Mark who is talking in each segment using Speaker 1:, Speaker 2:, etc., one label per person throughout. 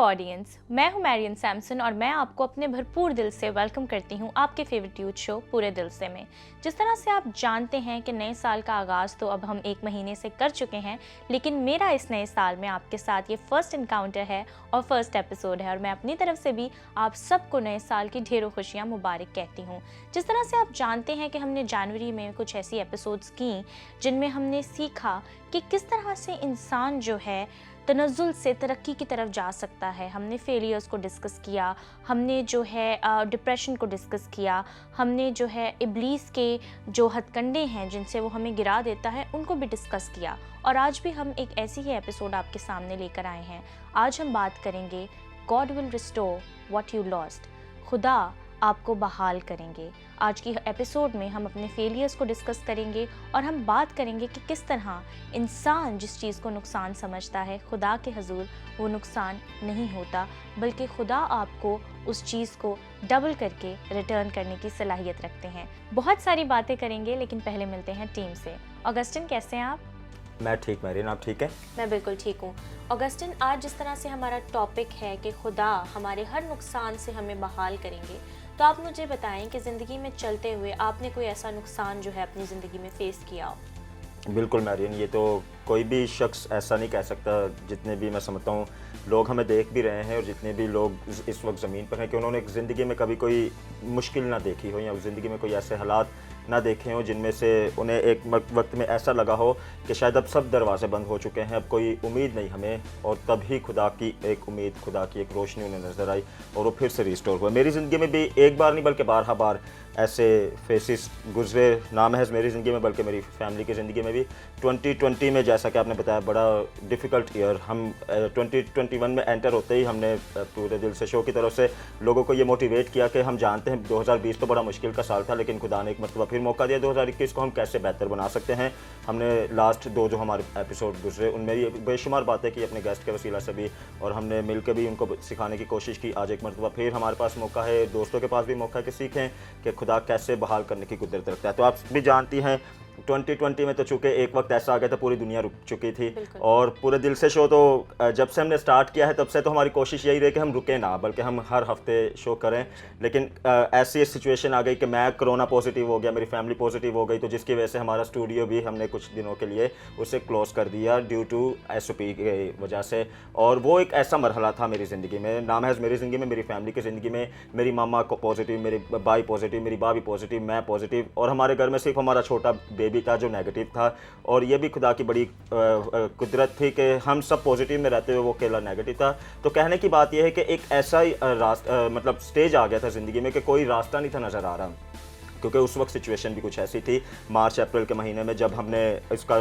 Speaker 1: Audience, मैं हूं Marrion Samson और मैं आपको अपने भरपूर दिल से वेलकम करती हूं आपके फेवरेट यूथ शो पूरे दिल से में। जिस तरह से आप जानते हैं कि नए साल का आगाज़ तो अब हम 1 महीने से कर चुके हैं, लेकिन मेरा इस नए साल में आपके साथ ये फर्स्ट इनकाउंटर है और फर्स्ट एपिसोड है और मैं अपनी तरफ से भी आप सबको नए साल की ढेरों खुशियाँ मुबारक कहती हूँ। जिस तरह से आप जानते हैं कि हमने जनवरी में कुछ ऐसी एपिसोड्स की जिनमें हमने सीखा कि किस तरह से इंसान जो है तनज़्ज़ुल से तरक्की की तरफ जा सकता है। हमने फेलियर्स को डिस्कस किया, हमने जो है डिप्रेशन को डिस्कस किया, हमने जो है इब्लीस के जो हथकंडे हैं जिनसे वो हमें गिरा देता है उनको भी डिस्कस किया। और आज भी हम एक ऐसी ही एपिसोड आपके सामने लेकर आए हैं। आज हम बात करेंगे God will restore what you lost, खुदा आपको बहाल करेंगे। आज की एपिसोड में हम अपने फेलियर्स को डिस्कस करेंगे और हम बात करेंगे कि किस तरह इंसान जिस चीज़ को नुकसान समझता है, खुदा के हुजूर वो नुकसान नहीं होता, बल्कि खुदा आपको उस चीज़ को डबल करके रिटर्न करने की सलाहियत रखते हैं। बहुत सारी बातें करेंगे, लेकिन पहले मिलते हैं टीम से। ऑगस्टिन, कैसे हैं आप?
Speaker 2: मैं ठीक मैरियन, आप ठीक है?
Speaker 1: मैं बिल्कुल ठीक हूँ। ऑगस्टिन, आज जिस तरह से हमारा टॉपिक है कि खुदा हमारे हर नुकसान से हमें बहाल करेंगे, तो आप मुझे बताएं कि ज़िंदगी में चलते हुए आपने कोई ऐसा नुकसान जो है अपनी ज़िंदगी में फेस किया हो?
Speaker 2: बिल्कुल मैरियन, ये तो कोई भी शख्स ऐसा नहीं कह सकता। जितने भी मैं समझता हूँ लोग हमें देख भी रहे हैं और जितने भी लोग इस वक्त ज़मीन पर हैं कि उन्होंने ज़िंदगी में कभी कोई मुश्किल ना देखी हो या ज़िंदगी में कोई ऐसे हालात ना देखे हों जिनमें से उन्हें एक वक्त में ऐसा लगा हो कि शायद अब सब दरवाजे बंद हो चुके हैं, अब कोई उम्मीद नहीं हमें, और तभी खुदा की एक उम्मीद, खुदा की एक रोशनी उन्हें नज़र आई और वो फिर से रिस्टोर हुआ। मेरी ज़िंदगी में भी एक बार नहीं बल्कि बारहा बार ऐसे फेसिस गुजरे, ना महज मेरी ज़िंदगी में बल्कि मेरी फैमिली की ज़िंदगी में भी। 2020 में जैसा कि आपने बताया बड़ा डिफ़िकल्ट ईयर, हम 2021 में एंटर होते ही हमने पूरे दिल से शो की तरफ से लोगों को ये मोटिवेट किया कि हम जानते हैं 2020 तो बड़ा मुश्किल का साल था, लेकिन खुदा ने एक मरतबा फिर मौका दिया 2021 को हम कैसे बेहतर बना सकते हैं। हमने लास्ट 2 जो हमारे एपिसोड गुजरे उनमें भी बेशुमार बातें की अपने गेस्ट के वसीला से भी, और हमने मिल के भी उनको सिखाने की कोशिश की। आज एक मरतबा फिर हमारे पास मौका है, दोस्तों के पास भी मौका है कि सीखें कि खुदा कैसे बहाल करने की कुदरत रखता है। तो आप भी जानती हैं 2020 में तो चूँकि एक वक्त ऐसा आ गया था पूरी दुनिया रुक चुकी थी, और पूरे दिल से शो तो जब से हमने स्टार्ट किया है तब से तो हमारी कोशिश यही रही कि हम रुकें ना, बल्कि हम हर हफ्ते शो करें। लेकिन ऐसी सिचुएशन आ गई कि मैं कोरोना पॉजिटिव हो गया, मेरी फैमिली पॉजिटिव हो गई, तो जिसकी वजह से हमारा स्टूडियो भी हमने कुछ दिनों के लिए उसे क्लोज़ कर दिया ड्यू टू SOP की वजह से। और वो एक ऐसा मरहला था मेरी ज़िंदगी में, ना महज मेरी ज़िंदगी में, मेरी फैमिली की ज़िंदगी में। मेरी मामा को पॉजिटिव, मेरे भाई पॉजिटिव, मेरी भाभी पॉजिटिव, मैं पॉजिटिव, और हमारे घर में सिर्फ हमारा छोटा बेबी था जो नेगेटिव था। और ये भी खुदा की बड़ी कुदरत थी कि हम सब पॉजिटिव में रहते हुए वो अकेला नेगेटिव था। तो कहने की बात यह है कि एक ऐसा ही मतलब स्टेज आ गया था ज़िंदगी में कि कोई रास्ता नहीं था नज़र आ रहा, क्योंकि उस वक्त सिचुएशन भी कुछ ऐसी थी। मार्च अप्रैल के महीने में जब हमने इसका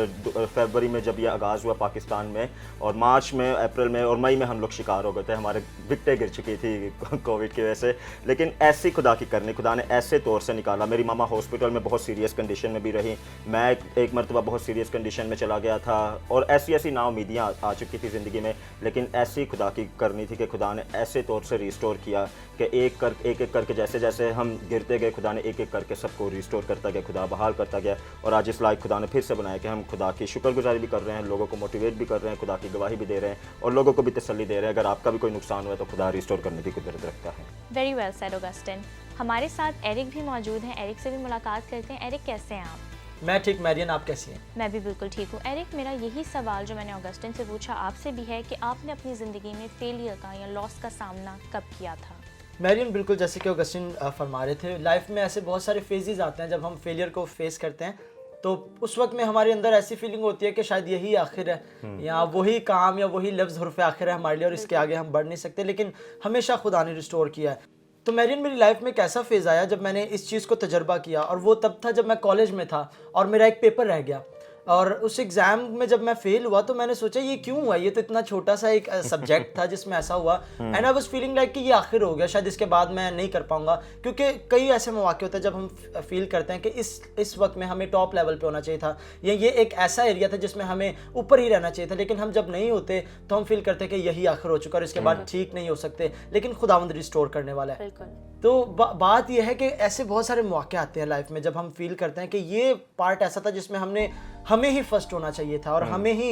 Speaker 2: फरवरी में जब यह आगाज़ हुआ पाकिस्तान में, और मार्च में, अप्रैल में और मई में हम लोग शिकार हो गए थे, हमारे गिट्टे गिर चुकी थी कोविड की वजह से। लेकिन ऐसी खुदा की करनी, खुदा ने ऐसे तौर से निकाला। मेरी मामा हॉस्पिटल में बहुत सीरियस कंडीशन में भी रही, मैं एक मरतबा बहुत सीरियस कंडीशन में चला गया था, और ऐसी ऐसी नाउमीदियाँ आ चुकी थी ज़िंदगी में। लेकिन ऐसी खुदा की करनी थी कि खुदा ने ऐसे तौर से रिस्टोर किया कि एक एक करके जैसे जैसे हम गिरते गए, खुदा ने एक एक करके सबको रिस्टोर करता गया, खुदा बहाल करता गया। और आज इस लायक खुदा ने फिर से बनाया कि हम खुदा की शुक्रगुजारी भी कर रहे हैं, लोगों को मोटिवेट भी कर रहे हैं, खुदा की गवाही भी दे रहे हैं और लोगों को भी तसल्ली दे रहे हैं। अगर आपका भी कोई नुकसान हुआ तो खुदा रिस्टोर करने की कुदरत रखता है।
Speaker 1: Very well said Augustine. हमारे साथ एरिक भी मौजूद हैं, एरिक से भी मुलाकात करते हैं। एरिक, कैसे हैं आप?
Speaker 3: मैं ठीक मैरियन, आप कैसी हैं?
Speaker 1: मैं भी बिल्कुल ठीक हूँ। एरिक, मेरा यही सवाल जो मैंने ऑगस्टिन से पूछा आपसे भी है कि आपने अपनी ज़िंदगी में फेलियर का या लॉस का सामना कब किया था?
Speaker 3: मैरियन, बिल्कुल जैसे कि ऑगस्टिन फरमा रहे थे, लाइफ में ऐसे बहुत सारे फेजेस आते हैं जब हम फेलियर को फेस करते हैं, तो उस वक्त में हमारे अंदर ऐसी फीलिंग होती है कि शायद यही आखिर है, या वही काम या वही लफ्ज़ हुर्फ़ आखिर है हमारे लिए और इसके आगे हम बढ़ नहीं सकते। लेकिन हमेशा खुदा ने रिस्टोर किया है। तो मैरियन, मेरी लाइफ में एक ऐसा फेज़ आया जब मैंने इस चीज़ को तजर्बा किया, और वो तब था जब मैं कॉलेज में था और मेरा एक पेपर रह गया, और उस एग्ज़ाम में जब मैं फेल हुआ तो मैंने सोचा ये क्यों हुआ, ये तो इतना छोटा सा एक सब्जेक्ट था जिसमें ऐसा हुआ। And I was feeling like कि ये आखिर हो गया, शायद इसके बाद मैं नहीं कर पाऊंगा। क्योंकि कई ऐसे मौके होते हैं जब हम फील करते हैं कि इस वक्त में हमें टॉप लेवल पे होना चाहिए था, या ये एक ऐसा एरिया था जिसमें हमें ऊपर ही रहना चाहिए था, लेकिन हम जब नहीं होते तो हम फील करते हैं कि यही आखिर हो चुका और इसके बाद ठीक नहीं हो सकते। लेकिन खुदावंद रिस्टोर करने वाला है। तो बात यह है कि ऐसे बहुत सारे मौके आते हैं लाइफ में जब हम फील करते हैं कि ये पार्ट ऐसा था जिसमें हमें ही फर्स्ट होना चाहिए था और हमें ही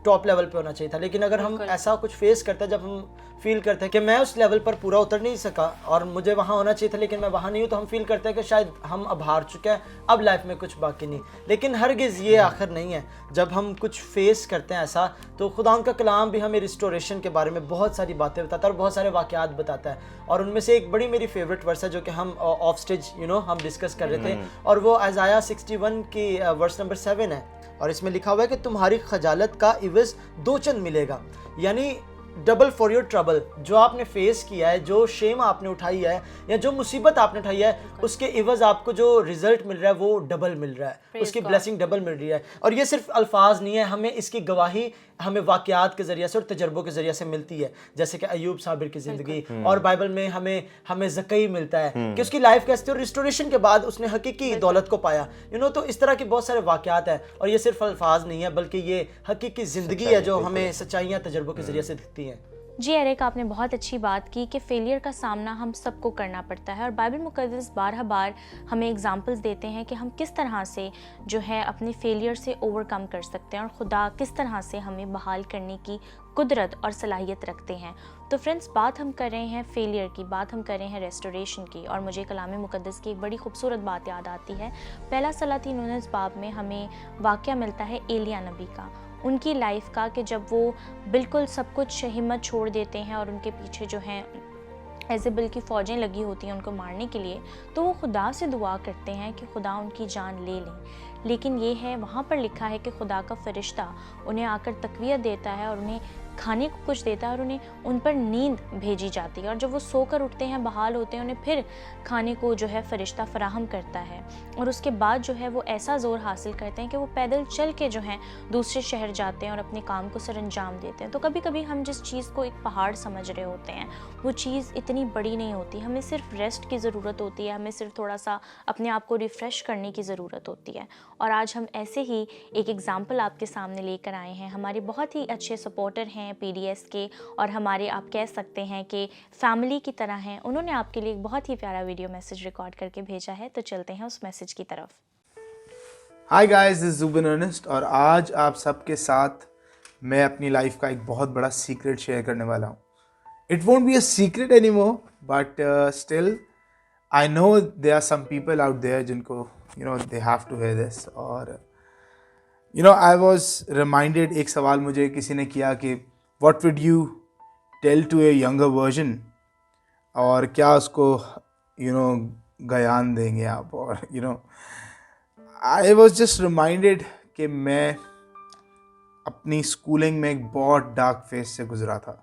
Speaker 3: टॉप लेवल पे होना चाहिए था। लेकिन अगर हम ऐसा कुछ फेस करते हैं जब हम फील करते हैं कि मैं उस लेवल पर पूरा उतर नहीं सका और मुझे वहाँ होना चाहिए था लेकिन मैं वहाँ नहीं हूँ, तो हम फील करते हैं कि शायद हम अब हार चुके हैं, अब लाइफ में कुछ बाकी नहीं। लेकिन हरगिज़ ये आखिर नहीं है। जब हम कुछ फेस करते हैं ऐसा, तो खुदा का कलाम भी हमें रिस्टोरेशन के बारे में बहुत सारी बातें बताता है और बहुत सारे वाक़यात बताता है। और उनमें से एक बड़ी मेरी फेवरेट वर्स है जो कि हम ऑफ स्टेज हम डिस्कस कर रहे थे, और वो आइज़ाया 61 की वर्स नंबर 7 है। और इसमें लिखा हुआ है कि तुम्हारी खजालत का इवज़ 2 चंद मिलेगा, यानी डबल फॉर योर ट्रबल। जो आपने फेस किया है, जो शेम आपने उठाई है या जो मुसीबत आपने उठाई है, उसके इवज़ आपको जो रिजल्ट मिल रहा है वो डबल मिल रहा है, उसकी ब्लेसिंग डबल मिल रही है। और ये सिर्फ अल्फाज नहीं है, हमें इसकी गवाही हमें वाक़यात के ज़रिए से और तजर्बों के ज़रिए से मिलती है। जैसे कि अयूब साबिर की ज़िंदगी, और बाइबल में हमें ज़कई मिलता है कि उसकी लाइफ कैसे थी और रिस्टोरेशन के बाद उसने हकीकी दौलत को पाया। तो इस तरह के बहुत सारे वाक़यात हैं, और ये सिर्फ अल्फाज नहीं है बल्कि ये हकीकी ज़िंदगी है जो हमें सच्चाइयाँ तजर्बों के ज़रिए से दिखती हैं।
Speaker 1: जी एरिक, आपने बहुत अच्छी बात की कि फेलियर का सामना हम सबको करना पड़ता है, और बाइबल मुक़द्दस बारह बार हमें एग्जांपल्स देते हैं कि हम किस तरह से जो है अपने फेलियर से ओवरकम कर सकते हैं और खुदा किस तरह से हमें बहाल करने की कुदरत और सलाहियत रखते हैं। तो फ्रेंड्स, बात हम कर रहे हैं फेलियर की, बात हम कर रहे हैं रेस्टोरेशन की, और मुझे कलाम मुक़द्दस की एक बड़ी खूबसूरत बात याद आती है। पहला सलाती 19 बाब में हमें वाक़या मिलता है एलिया नबी का, उनकी लाइफ का, कि जब वो बिल्कुल सब कुछ हिम्मत छोड़ देते हैं और उनके पीछे जो है एजेबल की फ़ौजें लगी होती हैं उनको मारने के लिए, तो वो खुदा से दुआ करते हैं कि खुदा उनकी जान ले लें। लेकिन ये है, वहाँ पर लिखा है कि खुदा का फरिश्ता उन्हें आकर तक़वियत देता है और उन्हें खाने को कुछ देता है और उन्हें उन पर नींद भेजी जाती है, और जब वो सोकर उठते हैं, बहाल होते हैं, उन्हें फिर खाने को जो है फरिश्ता फराहम करता है। और उसके बाद जो है वो ऐसा ज़ोर हासिल करते हैं कि वो पैदल चल के जो है दूसरे शहर जाते हैं और अपने काम को सरअंजाम देते हैं। तो कभी कभी हम जिस चीज़ को एक पहाड़ समझ रहे होते हैं, वो चीज़ इतनी बड़ी नहीं होती। हमें सिर्फ रेस्ट की ज़रूरत होती है, हमें सिर्फ थोड़ा सा अपने आप को रिफ़्रेश करने की ज़रूरत होती है। और आज हम ऐसे ही एक एग्ज़ाम्पल आपके सामने लेकर आए हैं। हमारे बहुत ही अच्छे सपोर्टर हैं PDS के, और हमारे आप कह सकते हैं कि फैमिली की तरह हैं। उन्होंने आपके लिए एक बहुत ही प्यारा वीडियो मैसेज रिकॉर्ड करके भेजा है, तो चलते हैं उस मैसेज की तरफ।
Speaker 4: Hi guys, this is Zubin Ernest, और आज आप सबके साथ मैं अपनी लाइफ का एक बहुत बड़ा सीक्रेट शेयर करने वाला हूँ। It won't be a secret anymore, but still I know there are some people out there जिनको they have to hear this. और आई वाज रिमाइंडेड, एक सवाल मुझे किसी ने किया कि what would you tell to a younger version, और क्या उसको बयान देंगे आप। और आई वॉज जस्ट रिमाइंडेड कि मैं अपनी स्कूलिंग में एक बहुत डार्क फेज से गुज़रा था।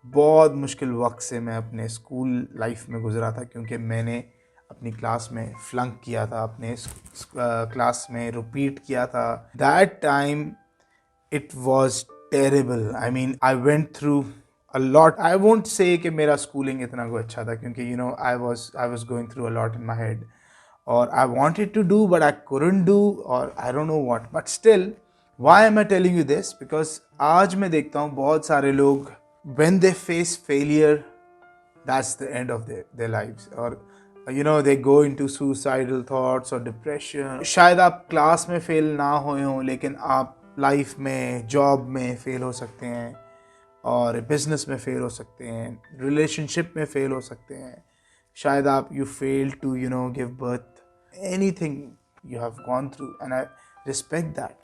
Speaker 4: बहुत मुश्किल वक्त से मैं अपने स्कूल लाइफ में गुज़रा था, क्योंकि मैंने अपनी क्लास में फ्लंक किया था, अपने क्लास में रिपीट किया था। That time it was terrible. I mean, I went through a lot. I won't say कि मेरा स्कूलिंग इतना कोई अच्छा था, क्योंकि I was going through a lot in my head, or I wanted to do but I couldn't do, or I don't know what. But still, why am I telling you this? Because आज मैं देखता हूँ बहुत सारे लोग, when they face failure, that's the end of their lives, or they go into suicidal thoughts or depression. शायद आप class में फेल ना हुए हों, लेकिन आप लाइफ में, जॉब में फेल हो सकते हैं, और बिजनेस में फेल हो सकते हैं, रिलेशनशिप में फेल हो सकते हैं। शायद आप you fail to give birth, anything you have gone through, and I respect that,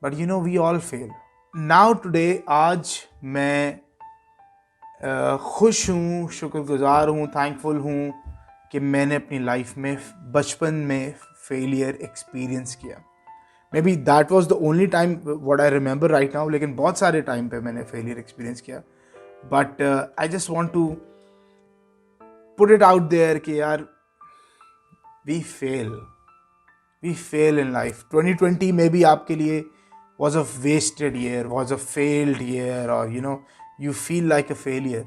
Speaker 4: but we all fail. Now today, आज मैं खुश हूँ, शुक्रगुजार हूँ, थैंकफुल हूँ कि मैंने अपनी लाइफ में बचपन में फेलियर एक्सपीरियंस किया। Maybe that was the only time what I remember right now, लेकिन बहुत सारे टाइम पे मैंने फेलियर एक्सपीरियंस किया। But I just want to put it out there कि यार, वी फेल इन लाइफ। 2020 में भी आपके लिए was a wasted year, was a failed year, और you feel like a failure.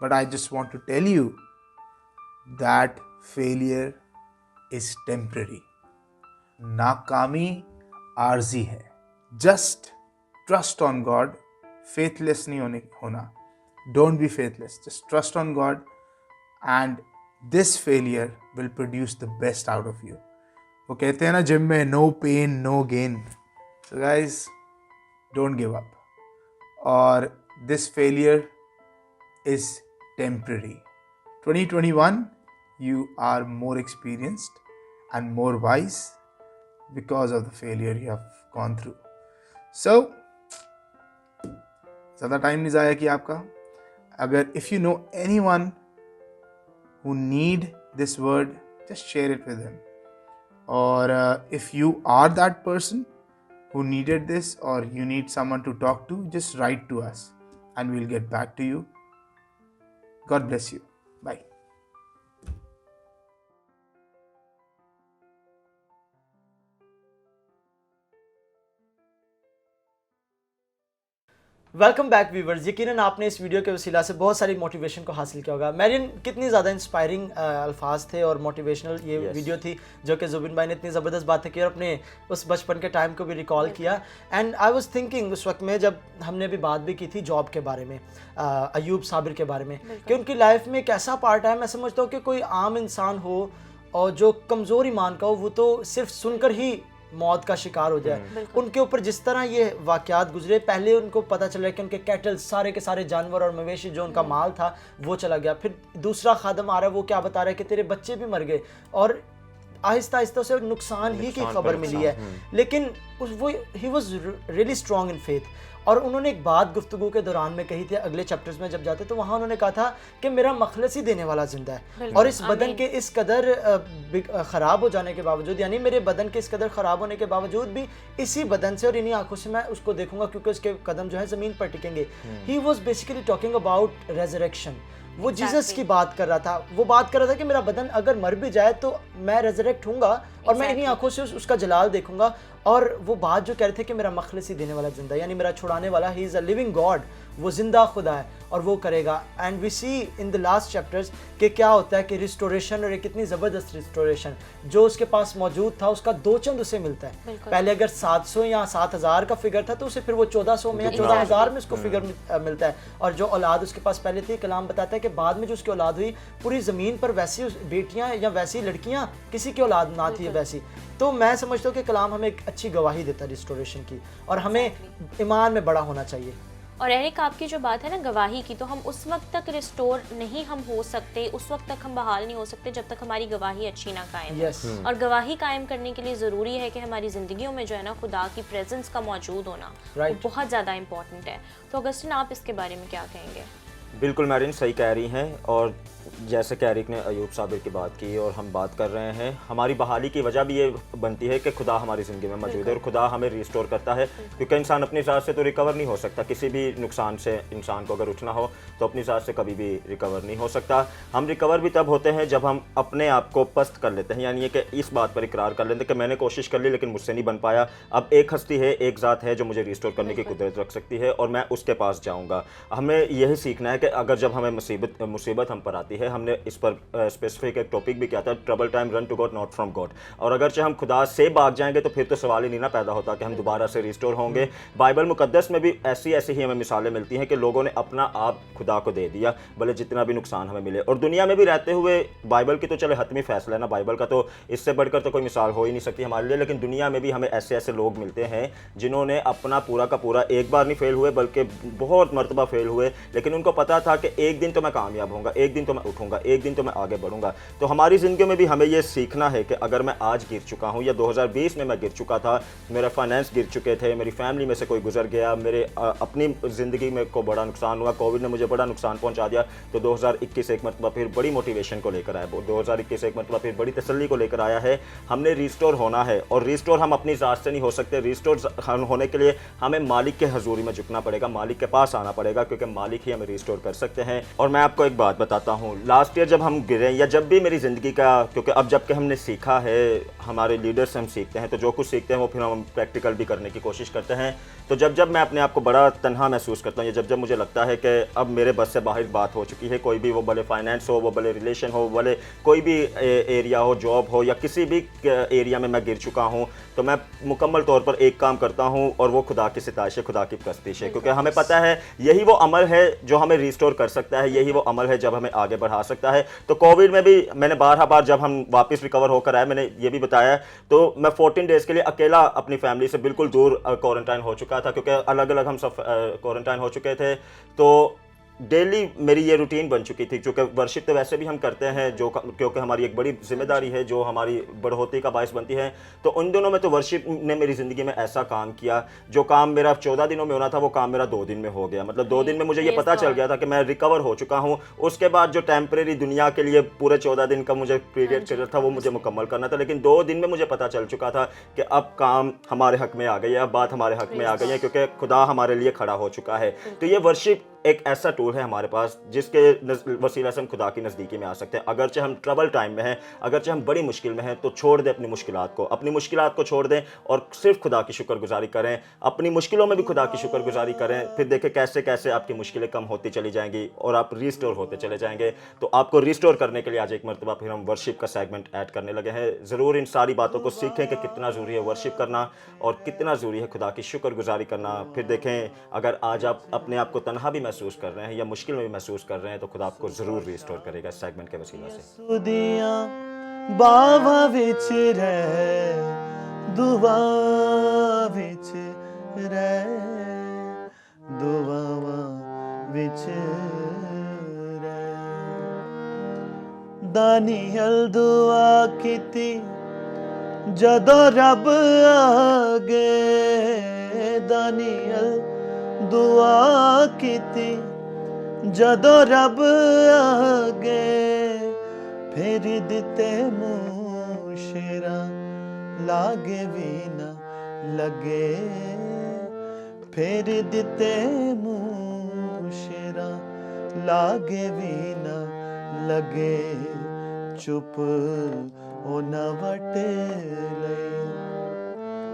Speaker 4: But I just want to tell you that failure is temporary. नाकामी आर्जी है। Just trust on God. Faithless नहीं होना. Don't be faithless. Just trust on God, and this failure will produce the best out of you. वो कहते हैं ना gym में, no pain, no gain. So guys, don't give up. Or this failure is temporary. 2021, you are more experienced and more wise because of the failure you have gone through. So, ज़्यादा time नहीं ज़ाया किया आपका. अगर if you know anyone who need this word, just share it with him. Or if you are that person who needed this, or you need someone to talk to, just write to us and we'll get back to you. God bless you. Bye.
Speaker 3: Welcome back viewers. यकीनन आपने इस video के वसीला से बहुत सारी motivation को हासिल किया होगा. मैरियन, कितनी ज़्यादा इंस्पायरिंग अल्फाज थे और मोटिवेशनल ये वीडियो थी जो कि जुबिन भाई ने इतनी ज़बरदस्त बातें की और अपने उस बचपन के टाइम को भी रिकॉल किया. एंड आई वाज थिंकिंग उस वक्त में जब हमने भी बात भी की थी जॉब के बारे में, अयूब साबिर के बारे में, कि उनकी लाइफ में एक ऐसा पार्ट है, मैं समझता हूँ कि कोई आम इंसान हो और जो कमज़ोर ईमान का हो, वो तो सिर्फ सुनकर ही मौत का शिकार हो जाए. उनके ऊपर जिस तरह ये वाक़यात गुजरे, पहले उनको पता चला कि उनके कैटल, सारे के सारे जानवर और मवेशी जो उनका माल था वो चला गया. फिर दूसरा खादम आ रहा है, वो क्या बता रहा है कि तेरे बच्चे भी मर गए, और आहिस्ता आहिस्ता उसे नुकसान ही की खबर मिली है. लेकिन वो he was really strong in faith. और उन्होंने एक बात गुफ्तगू के दौरान में कही थी, अगले चैप्टर्स में जब जाते तो वहाँ उन्होंने कहा था कि मेरा मखलस ही देने वाला जिंदा है, और इस बदन के इस कदर ख़राब हो जाने के बावजूद, यानी मेरे बदन के इस कदर ख़राब होने के बावजूद भी इसी बदन से और इन्हीं आंखों से मैं उसको देखूंगा, क्योंकि उसके कदम जो है ज़मीन पर टिकेंगे. He was basically talking about resurrection. वो जीसस की बात कर रहा था. वो बात कर रहा था कि मेरा बदन अगर मर भी जाए तो मैं रेजरेक्ट हूँगा और मैं इन्हीं आंखों से उसका जलाल देखूंगा. और वो बात जो कह रहे थे कि मेरा मखलस ही देने वाला जिंदा, यानी मेरा छुड़ाने वाला, he is a living god, वो जिंदा खुदा है और वो करेगा. And we see in the last chapters कि क्या होता है कि रिस्टोरेशन, और एक कितनी ज़बरदस्त रिस्टोरेशन, जो उसके पास मौजूद था उसका दो चंद उसे मिलता है. पहले अगर 700 या 7000 का फिगर था तो उसे फिर वो 1400 में या 14000 में उसको फिगर मिलता है. और जो औलाद उसके पास पहले थी, कलाम बताता है कि बाद में जो उसकी औलाद हुई, पूरी ज़मीन पर वैसी बेटियाँ या वैसी लड़कियाँ किसी की औलाद ना थी वैसी. तो मैं समझता हूँ कि कलाम हमें एक अच्छी गवाही देता है रिस्टोरेशन की, और हमें ईमान में बड़ा होना चाहिए.
Speaker 1: और एरिक, आपकी जो बात है ना गवाही की, तो हम उस वक्त तक रिस्टोर नहीं हम हो सकते, उस वक्त तक हम बहाल नहीं हो सकते जब तक हमारी गवाही अच्छी ना कायम हो. और गवाही कायम करने के लिए ज़रूरी है कि हमारी ज़िंदगियों में जो है ना खुदा की प्रेजेंस का मौजूद होना वो बहुत ज़्यादा इंपॉर्टेंट है. तो अगस्टिन, आप इसके बारे में क्या कहेंगे?
Speaker 2: बिल्कुल मैरिन सही कह रही हैं. और जैसे कि एरिक ने अयूब साबिर की बात की और हम बात कर रहे हैं, हमारी बहाली की वजह भी ये बनती है कि खुदा हमारी ज़िंदगी में मौजूद है और खुदा हमें रिस्टोर करता है. क्योंकि इंसान अपनी ज़ात से तो रिकवर नहीं हो सकता. किसी भी नुकसान से इंसान को अगर उठना हो तो अपनी ज़ात से कभी भी रिकवर नहीं हो सकता. हम रिकवर भी तब होते हैं जब हम अपने आप को पस्त कर लेते हैं, यानी कि इस बात पर इकरार कर लेते हैं कि मैंने कोशिश कर ली लेकिन मुझसे नहीं बन पाया. अब एक हस्ती है, एक ज़ात है जो मुझे रिस्टोर करने की कुदरत रख सकती है और मैं उसके पास जाऊँगा. हमें यही सीखना है कि अगर जब हमें मुसीबत हम पर आती है, हमने इस पर स्पेसिफिक एक टॉपिक भी किया था, trouble time run to god not from god. और अगर हम खुदा से भाग जाएंगे तो फिर तो सवाल ही नहीं ना पैदा होता कि हम दोबारा से रिस्टोर होंगे. बाइबल मुकद्दस में भी ऐसी ही हमें मिसालें मिलती हैं कि लोगों ने अपना आप खुदा को दे दिया, भले जितना भी नुकसान हमें मिले. और दुनिया में भी रहते हुए, बाइबल की तो चले हतमी फैसला है ना, बाइबल का तो इससे बढ़कर तो कोई मिसाल हो ही नहीं सकती हमारे लिए. लेकिन दुनिया में भी हमें ऐसे लोग मिलते हैं जिन्होंने अपना पूरा का पूरा, एक बार नहीं फेल हुए बल्कि बहुत मरतबा फेल हुए, लेकिन उनको पता था कि एक दिन तो मैं कामयाब होऊंगा, एक दिन तो मैं उठूंगा, एक दिन तो मैं आगे बढ़ूंगा. तो हमारी ज़िंदगी में भी हमें ये सीखना है कि अगर मैं आज गिर चुका हूँ या 2020 में मैं गिर चुका था, मेरा फाइनेंस गिर चुके थे, मेरी फैमिली में से कोई गुजर गया, मेरे अपनी ज़िंदगी में को बड़ा नुकसान हुआ, कोविड ने मुझे बड़ा नुकसान पहुँचा दिया, तो 2021 एक मरतबा फिर बड़ी मोटिवेशन को लेकर आया, 2021 एक मरतबा फिर बड़ी तसल्ली को लेकर आया है. हमने रिस्टोर होना है और रिस्टोर हम अपनी ज़ात से नहीं हो सकते. रिस्टोर होने के लिए हमें मालिक के हजूरी में झुकना पड़ेगा, मालिक के पास आना पड़ेगा, क्योंकि मालिक ही हमें रिस्टोर कर सकते हैं. और मैं आपको एक बात बताता हूँ, लास्ट ईयर जब हम गिरे, या जब भी मेरी ज़िंदगी का, क्योंकि अब जबकि हमने सीखा है, हमारे लीडर से हम सीखते हैं, तो जो कुछ सीखते हैं वो फिर हम प्रैक्टिकल भी करने की कोशिश करते हैं. तो जब मैं अपने आप को बड़ा तन्हा महसूस करता हूँ, या जब मुझे लगता है कि अब मेरे बस से बाहर बात हो चुकी है, कोई भी, वो भले फाइनेंस हो, वो भले रिलेशन हो, भले कोई भी एरिया हो, जॉब हो, या किसी भी एरिया में मैं गिर चुका हूँ, तो मैं मुकम्मल तौर पर एक काम करता हूँ और वो खुदा की सिताइश है, खुदा की प्रस्तिश है. क्योंकि हमें पता है यही वो अमल है जो हमें रिस्टोर कर सकता है, यही वो अमल है जब हमें आगे बढ़ा सकता है। तो कोविड में भी मैंने बार जब हम वापस रिकवर होकर आए, मैंने ये भी बताया, तो मैं 14 डेज़ के लिए अकेला अपनी फैमिली से बिल्कुल दूर क्वारंटाइन हो चुका था, क्योंकि अलग अलग हम सब क्वारंटाइन हो चुके थे। तो डेली मेरी ये रूटीन बन चुकी थी, क्योंकि वर्शिप तो वैसे भी हम करते हैं क्योंकि हमारी एक बड़ी जिम्मेदारी है जो हमारी बढ़ोतरी का बायस बनती है। तो उन दिनों में तो वर्शिप ने मेरी ज़िंदगी में ऐसा काम किया, जो काम मेरा 14 दिनों में होना था वो काम मेरा 2 दिन में हो गया। मतलब 2 दिन में मुझे ये पता चल गया था कि मैं रिकवर हो चुका हूँ। उसके बाद जो टेम्परेरी दुनिया के लिए पूरे 14 दिन का मुझे पीरियड चल था वो मुझे मुकम्मल करना था, लेकिन 2 दिन में मुझे पता चल चुका था कि अब काम हमारे हक में आ गई है, अब बात हमारे हक में आ गई है, क्योंकि खुदा हमारे लिए खड़ा हो चुका है। तो ये वर्शिप एक ऐसा टूल है हमारे पास जिसके वसीला से हम खुदा की नज़दीकी में आ सकते हैं। अगरचे हम ट्रबल टाइम में हैं, अगरचे हम बड़ी मुश्किल में हैं, तो छोड़ दें अपनी मुश्किलात को छोड़ दें और सिर्फ खुदा की शुक्रगुजारी करें। अपनी मुश्किलों में भी खुदा की शुक्रगुजारी करें, फिर देखें कैसे कैसे आपकी मुश्किलें कम होती चली जाएंगी और आप रिस्टोर होते चले जाएंगे। तो आपको रिस्टोर करने के लिए आज एक मरतबा फिर हम वर्शिप का सेगमेंट ऐड करने लगे हैं। ज़रूर इन सारी बातों को सीखें कि कितना ज़रूरी है वर्शिप करना और कितना ज़रूरी है खुदा की शुक्रगुजारी करना। फिर देखें, अगर आज आप अपने आप को तनहा भी महसूस कर रहे हैं या मुश्किल में भी महसूस कर रहे हैं, तो खुदा आपको ज़रूर रिस्टोर करेगा इस सेगमेंट के वसीला से।
Speaker 3: सुदियां बावा विच रह, दुआ विच रह, दुआवा विच रह। दानियल दुआ कीती जदों रब आगे, दानियल दुआ कीती जदों रब आगे, फिर दिते मुँह शेरा लागे भी न लगे, फिर दिते मुँह शेरा लागे भी न लगे। चुप ओ न वट ले,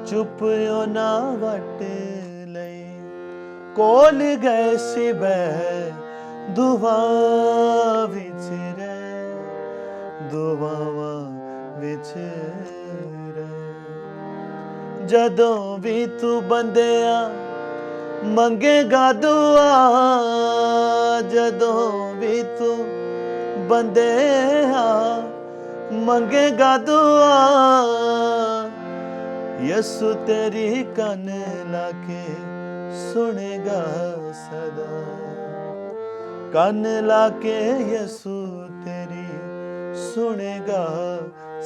Speaker 3: चुप ओ न वट ले, कोल गए सिबह दुआ विच रह, दुआवा विच रह। जदों भी तू बंदिया मंगेगा दुआ, जदों भी तू बंदिया मंगेगा दुआ, यसु तेरी कन लाके सुनेगा सदा, कन लाके यसु तेरी सुनेगा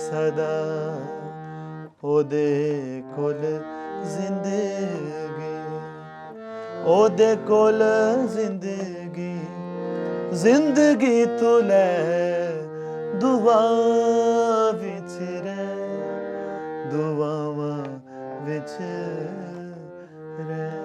Speaker 3: सदा। ओदे कोल जिंदगी, ओदे कोल जिंदगी, जिंदगी तू ले दुआ विच रह, दुआवा विच रह।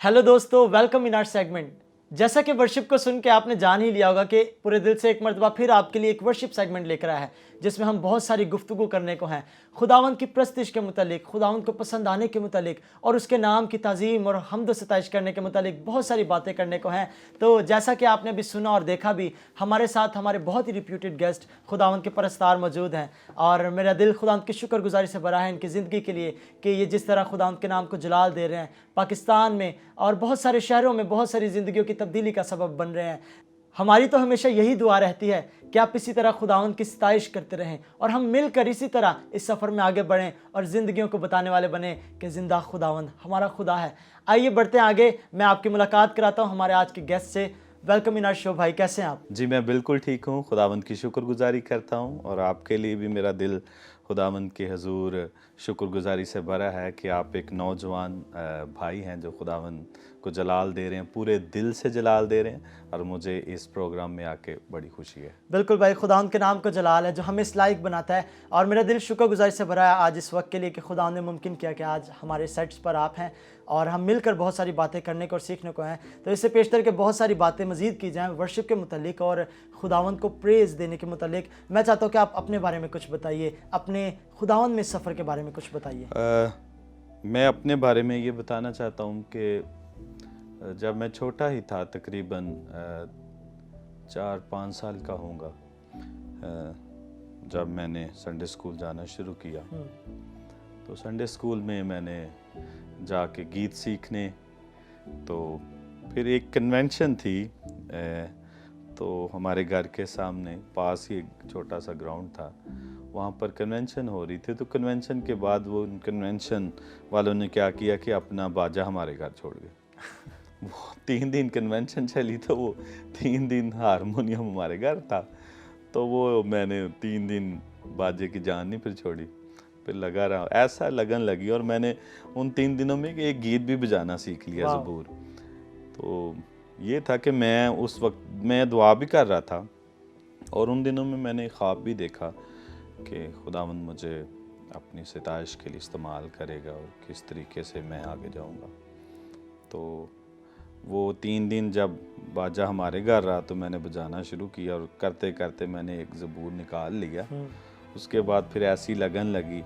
Speaker 3: हेलो दोस्तों, वेलकम इन आवर सेगमेंट। जैसा कि वर्शिप को सुन के आपने जान ही लिया होगा कि पूरे दिल से एक मरतबा फिर आपके लिए एक वर्शिप सेगमेंट लेकर आया है, जिसमें हम बहुत सारी गुफ्तगू करने को हैं खुदावंद की प्रस्तिश के मुतालिक, खुदावंद को पसंद आने के मुतालिक और उसके नाम की ताज़ीम और हम्द व सताइश करने के मुतालिक बहुत सारी बातें करने को हैं। तो जैसा कि आपने अभी सुना और देखा भी, हमारे साथ हमारे बहुत ही रिप्यूटेड गेस्ट खुदावंद के परस्तार मौजूद हैं और मेरा दिल खुदावंद की शुक्रगुजारी से भरा है इनकी ज़िंदगी के लिए कि ये जिस तरह खुदावंद के नाम को जलाल दे रहे हैं पाकिस्तान में और बहुत सारे शहरों में, बहुत सारी ज़िंदगियों की तब्दीली का सबब बन रहे हैं। हमारी तो हमेशा यही दुआ रहती है कि आप इसी तरह खुदावंद की सताइश करते रहें और हम मिलकर इसी तरह इस सफ़र में आगे बढ़ें और ज़िंदगियों को बताने वाले बने कि ज़िंदा खुदावंद हमारा खुदा है। आइए बढ़ते हैं आगे, मैं आपकी मुलाकात कराता हूँ हमारे आज के गेस्ट से। Welcome in our show. भाई कैसे हैं आप?
Speaker 5: जी मैं बिल्कुल ठीक हूँ, खुदावंद की शुक्रगुजारी करता हूँ और आपके लिए भी मेरा दिल खुदावंद के हजूर शुक्रगुजारी से भरा है कि आप एक नौजवान भाई हैं जो खुदावंद को जलाल दे रहे हैं, पूरे दिल से जलाल दे रहे हैं और मुझे इस प्रोग्राम में आके बड़ी खुशी है।
Speaker 3: बिल्कुल भाई, खुदावंद के नाम को जलाल है जो हमें इस लायक बनाता है और मेरा दिल शुक्रगुजारी से भरा है आज इस वक्त के लिए कि खुदावंद ने मुमकिन किया कि आज हमारे सेट्स पर आप हैं और हम मिलकर बहुत सारी बातें करने को और सीखने को हैं। तो इससे पेशतर के बहुत सारी बातें मज़ीद की जाएँ वर्शिप के मुतालिक और खुदावंद को प्रेज़ देने के मुतालिक। मैं चाहता हूँ कि आप अपने बारे में कुछ बताइए, अपने खुदावंद में सफ़र के बारे में कुछ बताइए।
Speaker 5: मैं अपने बारे में ये बताना चाहता हूँ कि जब मैं छोटा ही था, तकरीबन 4-5 साल का होऊंगा, जब मैंने संडे स्कूल जाना शुरू किया तो संडे स्कूल में मैंने जाके गीत सीखने तो फिर एक कन्वेंशन थी, तो हमारे घर के सामने पास ही एक छोटा सा ग्राउंड था, वहाँ पर कन्वेंशन हो रही थी। तो कन्वेंशन के बाद वो कन्वेंशन वालों ने क्या किया कि अपना बाजा हमारे घर छोड़ गए। वो 3 दिन कन्वेंशन चली, तो वो 3 दिन हारमोनियम हमारे घर था। तो वो मैंने 3 दिन बाजे की जान नहीं फिर छोड़ी, फिर लगा रहा, ऐसा लगन लगी। और मैंने उन 3 दिनों में एक गीत भी बजाना सीख लिया, ज़बूर। तो ये था कि मैं उस वक्त मैं दुआ भी कर रहा था, और उन दिनों में मैंने ख्वाब भी देखा कि खुदावंद मुझे अपनी सिताइश के लिए इस्तेमाल करेगा और किस तरीके से मैं आगे जाऊंगा। तो वो 3 दिन जब बाजा हमारे घर रहा तो मैंने बजाना शुरू किया, और करते करते मैंने एक ज़बूर निकाल लिया। उसके बाद फिर ऐसी लगन लगी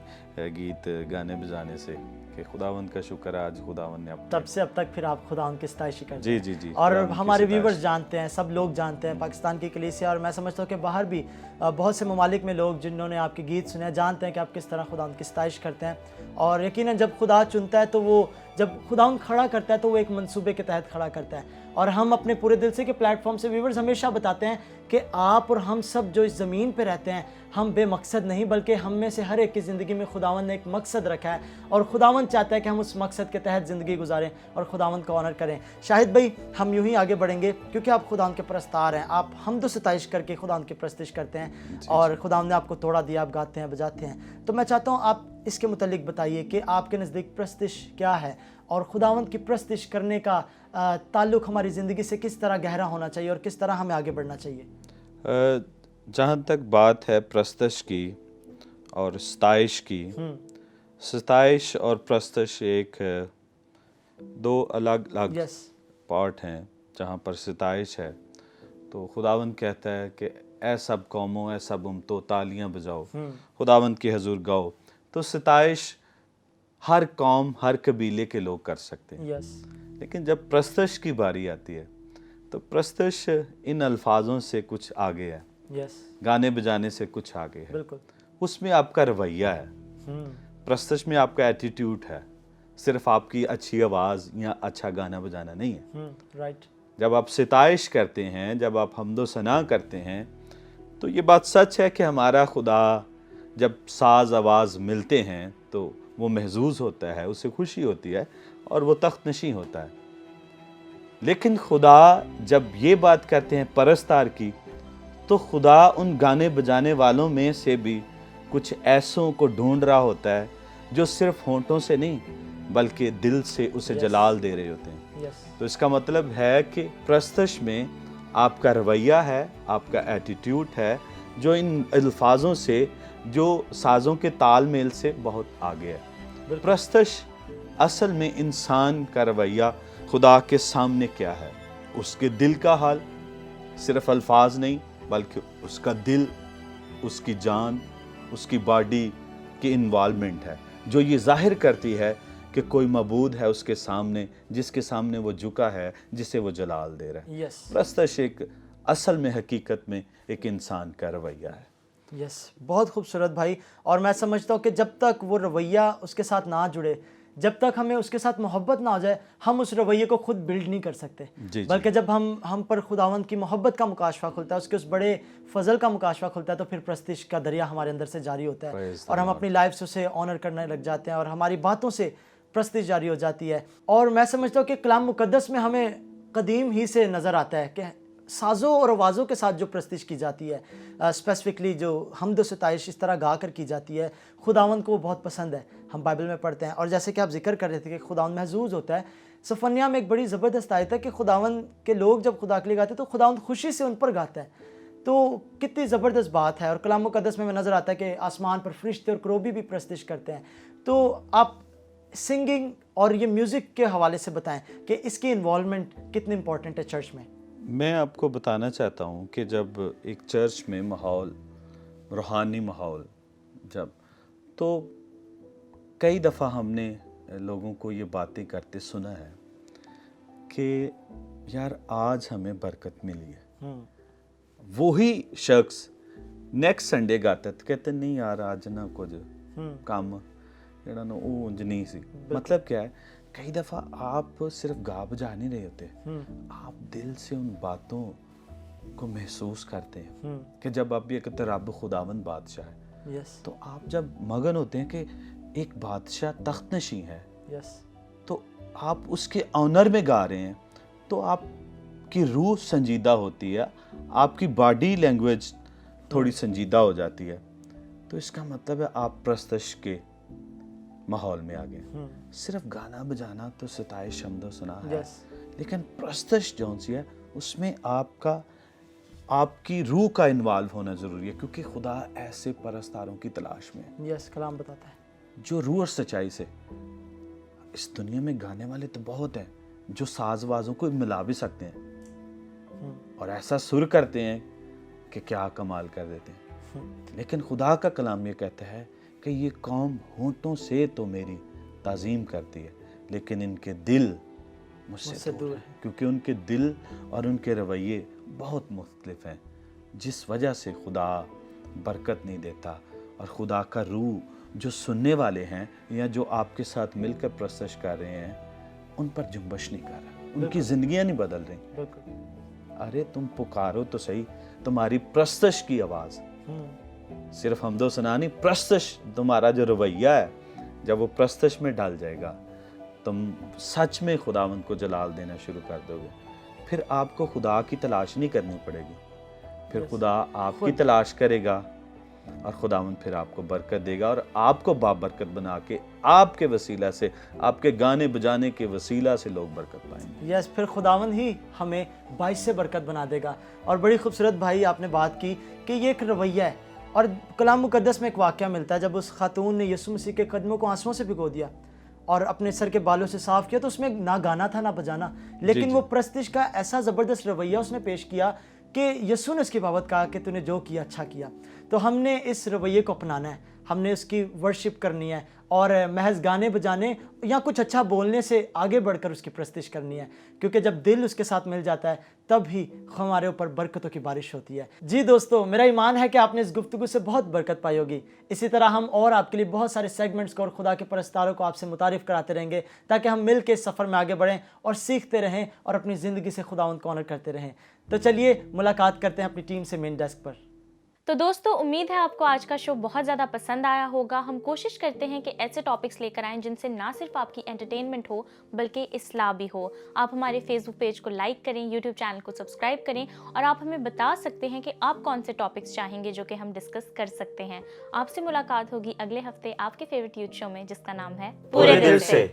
Speaker 5: गीत गाने बजाने से कि खुदावंद का शुक्र, आज खुदावंद ने
Speaker 3: तब से अब तक फिर आप खुदावंद की सताइश करते
Speaker 5: जी
Speaker 3: हैं।
Speaker 5: जी जी
Speaker 3: और
Speaker 5: खुदावंद की
Speaker 3: हमारे
Speaker 5: सिताइश।
Speaker 3: व्यूवर्स जानते हैं, सब लोग जानते हैं, पाकिस्तान की कलीसिया और मैं समझता हूँ कि बाहर भी बहुत से ममालिक में लोग जिन्होंने आपके गीत सुने जानते हैं कि आप किस तरह खुदावंद की सताइश करते हैं। और यकीनन जब खुदा चुनता है तो वो, जब खुदावंद खड़ा करता है तो वो एक मंसूबे के तहत खड़ा करता है। और हम अपने पूरे दिल से के प्लेटफॉर्म से व्यूवर्स हमेशा बताते हैं कि आप और हम सब जो इस ज़मीन पे रहते हैं, हम बेमकसद नहीं, बल्कि हम में से हर एक की ज़िंदगी में खुदावंद ने एक मकसद रखा है, और खुदावंद चाहता है कि हम उस मकसद के तहत ज़िंदगी गुजारें और खुदावंद का ऑनर करें। शाहिद भाई, हम यूं ही आगे बढ़ेंगे क्योंकि आप खुदावंद के परस्तार हैं, आप हमदो सताइश करके खुदावंद की परस्तिश करते हैं, और खुदावंद ने आपको तोड़ा दिया, आप गाते हैं, बजाते हैं। तो मैं चाहता हूँ आप इसके मुतालिक बताइए कि आपके नज़दीक परस्तिश क्या है, और खुदावंद की परस्तिश करने का ताल्लुक़ हमारी ज़िंदगी से किस तरह गहरा होना चाहिए और किस तरह हमें आगे बढ़ना चाहिए।
Speaker 5: जहाँ तक बात है प्रस्तश की और सताइश की, सताइश और प्रस्तश एक 2 अलग अलग पार्ट हैं। जहाँ पर सताइश है तो खुदावंद कहता है कि ऐ सब कौमों, ऐ सब उम्मतों, तालियां बजाओ, खुदावंद के हजूर गाओ। तो सताइश हर कौम, हर कबीले के लोग कर सकते हैं। लेकिन जब प्रस्तश की बारी आती है तो प्रस्तश इन अल्फाजों से कुछ आगे है, गाने बजाने से कुछ आगे है। उसमें आपका रवैया है, प्रस्तश में आपका एटीट्यूड है, सिर्फ आपकी अच्छी आवाज़ या अच्छा गाना बजाना नहीं है। जब आप सिताइश करते हैं, जब आप हम्दो सना करते हैं, तो ये बात सच है कि हमारा खुदा जब साज आवाज़ मिलते हैं तो वो महजूज होता है, उससे खुशी होती है और वो तख्त नशी होता है। लेकिन खुदा जब ये बात करते हैं परस्तार की, तो खुदा उन गाने बजाने वालों में से भी कुछ ऐसों को ढूंढ रहा होता है जो सिर्फ होंठों से नहीं बल्कि दिल से उसे जलाल दे रहे होते हैं। तो इसका मतलब है कि प्रस्तश में आपका रवैया है, आपका एटीट्यूड है, जो इन अल्फाजों से, जो साज़ों के तालमेल से बहुत आगे है। प्रस्तश असल में इंसान का रवैया खुदा के सामने क्या है, उसके दिल का हाल, सिर्फ अल्फाज नहीं बल्कि उसका दिल, उसकी जान, उसकी बॉडी की इन्वॉल्वमेंट है, जो ये जाहिर करती है कि कोई मबूद है उसके सामने, जिसके सामने वो झुका है, जिसे वो जलाल दे रहा है। प्रस्तश एक असल में हकीकत में एक इंसान का रवैया है।
Speaker 3: बहुत खूबसूरत भाई। और मैं समझता हूँ कि जब तक वो रवैया उसके साथ ना जुड़े, जब तक हमें उसके साथ मोहब्बत ना हो जाए, हम उस रवैये को खुद बिल्ड नहीं कर सकते। बल्कि जब हम पर खुदावंद की मोहब्बत का मुकाशफा खुलता है, उसके उस बड़े फजल का मुकाशफा खुलता है, तो फिर प्रस्तिश का दरिया हमारे अंदर से जारी होता है और हम अपनी लाइफ से उसे ऑनर करने लग जाते हैं और हमारी बातों से प्रस्तिश जारी हो जाती है। और मैं समझता हूँ कि कलाम मुकद्दस में हमें कदीम ही से नज़र आता है कि साज़ों और आवाज़ों के साथ जो प्रस्तिश की जाती है, स्पेसिफिकली जो हम्द सताइश इस तरह गा कर की जाती है, खुदावंद को वो बहुत पसंद है। हम बाइबल में पढ़ते हैं, और जैसे कि आप जिक्र कर रहे थे कि खुदावंद महजूज होता है, सफन्या में एक बड़ी ज़बरदस्त आयत है कि खुदावंद के लोग जब खुदा के लिए गाते हैं तो खुदावंद खुशी से उन पर गाता है। तो कितनी ज़बरदस्त बात है। और कलाम मुकद्दस में नज़र आता है कि आसमान पर फरिश्ते और करोबी भी प्रस्तिश करते हैं। तो आप सिंगिंग और ये म्यूज़िक के हवाले से बताएं कि इसकी इन्वॉल्वमेंट कितनी इंपॉर्टेंट है चर्च में।
Speaker 5: मैं आपको बताना चाहता हूँ कि जब एक चर्च में माहौल, रूहानी माहौल, जब तो कई दफ़ा हमने लोगों को ये बातें करते सुना है कि यार आज हमें बरकत मिली है। वही शख्स नेक्स्ट संडे गाता तो कहते नहीं यार आज ना कुछ काम ਜਿਹੜਾ ਨਾ ਉਹ ਉਂਝ नहीं सी। मतलब क्या है कई दफ़ा आप सिर्फ गा बजा नहीं रहे होते, आप दिल से उन बातों को महसूस करते हैं कि जब आप ये कहते रब खुदावंद बादशाह है,
Speaker 3: यस
Speaker 5: तो आप जब मगन होते हैं कि एक बादशाह तख्त नशीं है,
Speaker 3: यस
Speaker 5: तो आप उसके ऑनर में गा रहे हैं, तो आपकी रूह संजीदा होती है, आपकी बॉडी लैंग्वेज थोड़ी संजीदा हो जाती है। तो इसका मतलब है आप प्रस्तश के माहौल में आ गए। सिर्फ गाना बजाना तो सिताइश हमदो सना है,
Speaker 3: यस
Speaker 5: लेकिन प्रस्तश जौन सी है उसमें आपकी रूह का इन्वॉल्व होना ज़रूरी है, क्योंकि खुदा ऐसे परस्तारों की तलाश में है
Speaker 3: यस कलाम बताता है।
Speaker 5: जो रूह और सच्चाई से। इस दुनिया में गाने वाले तो बहुत हैं जो साज़वाज़ों को मिला भी सकते हैं और ऐसा सुर करते हैं कि क्या कमाल कर देते हैं, लेकिन खुदा का कलाम ये कहता है कि ये कौम होंठों से तो मेरी ताज़ीम करती है, लेकिन इनके दिल मुझसे दूर है, क्योंकि उनके दिल और उनके रवैये बहुत मुख्तलिफ हैं, जिस वजह से खुदा बरकत नहीं देता। और खुदा का रूह जो सुनने वाले हैं या जो आपके साथ मिलकर प्रस्तश कर रहे हैं, उन पर जुम्बश नहीं कर रहा, उनकी ज़िंदगियाँ नहीं बदल रही।
Speaker 3: बिल्कुल।
Speaker 5: अरे तुम पुकारो तो सही, तुम्हारी प्रस्तश की आवाज़, सिर्फ हमदो सना नहीं, प्रस्तश तुम्हारा जो रवैया है, जब वो प्रस्तश में डाल जाएगा, तुम सच में खुदावंद को जलाल देना शुरू कर दोगे। फिर आपको खुदा की तलाश नहीं करनी पड़ेगी, फिर खुदा आपकी तलाश करेगा और खुदावंद फिर आपको बरकत देगा और आपको बाबरकत बना के आपके वसीला से, आपके गाने बजाने के वसीला से लोग बरकत पाएंगे।
Speaker 3: यस, फिर खुदावंद ही हमें बाइस से बरकत बना देगा। और बड़ी खूबसूरत भाई आपने बात की कि ये एक रवैया है, और कलाम मुकद्दस में एक वाक़या मिलता है जब उस खातून ने यीशु मसीह के कदमों को आंसुओं से भिगो दिया और अपने सर के बालों से साफ किया, तो उसमें ना गाना था ना बजाना, लेकिन वो प्रस्तिश का ऐसा ज़बरदस्त रवैया उसने पेश किया कि यीशु ने उसकी बाबत कहा कि तूने जो किया अच्छा किया। तो हमने इस रवैये को अपनाना है, हमने उसकी वर्शिप करनी है और महज गाने बजाने या कुछ अच्छा बोलने से आगे बढ़कर उसकी प्रस्तिश करनी है, क्योंकि जब दिल उसके साथ मिल जाता है तब ही हमारे ऊपर बरकतों की बारिश होती है। जी दोस्तों, मेरा ईमान है कि आपने इस गुफ्तगू से बहुत बरकत पाई होगी। इसी तरह हम और आपके लिए बहुत सारे सेगमेंट्स को और खुदा के परस्तारों को आपसे मुतारिफ कराते रहेंगे, ताकि हम मिल के इस सफ़र में आगे बढ़ें और सीखते रहें और अपनी ज़िंदगी से खुदावंद को ऑनर करते रहें। तो चलिए मुलाकात करते हैं अपनी टीम से मेन डेस्क पर।
Speaker 1: तो दोस्तों, उम्मीद है आपको आज का शो बहुत ज़्यादा पसंद आया होगा। हम कोशिश करते हैं कि ऐसे टॉपिक्स लेकर आएं जिनसे ना सिर्फ आपकी एंटरटेनमेंट हो बल्कि इस्लाह भी हो। आप हमारे फेसबुक पेज को लाइक करें, यूट्यूब चैनल को सब्सक्राइब करें और आप हमें बता सकते हैं कि आप कौन से टॉपिक्स चाहेंगे जो कि हम डिस्कस कर सकते हैं। आपसे मुलाकात होगी अगले हफ्ते आपके फेवरेट यूथ शो में, जिसका नाम है
Speaker 2: पूरे दिल से।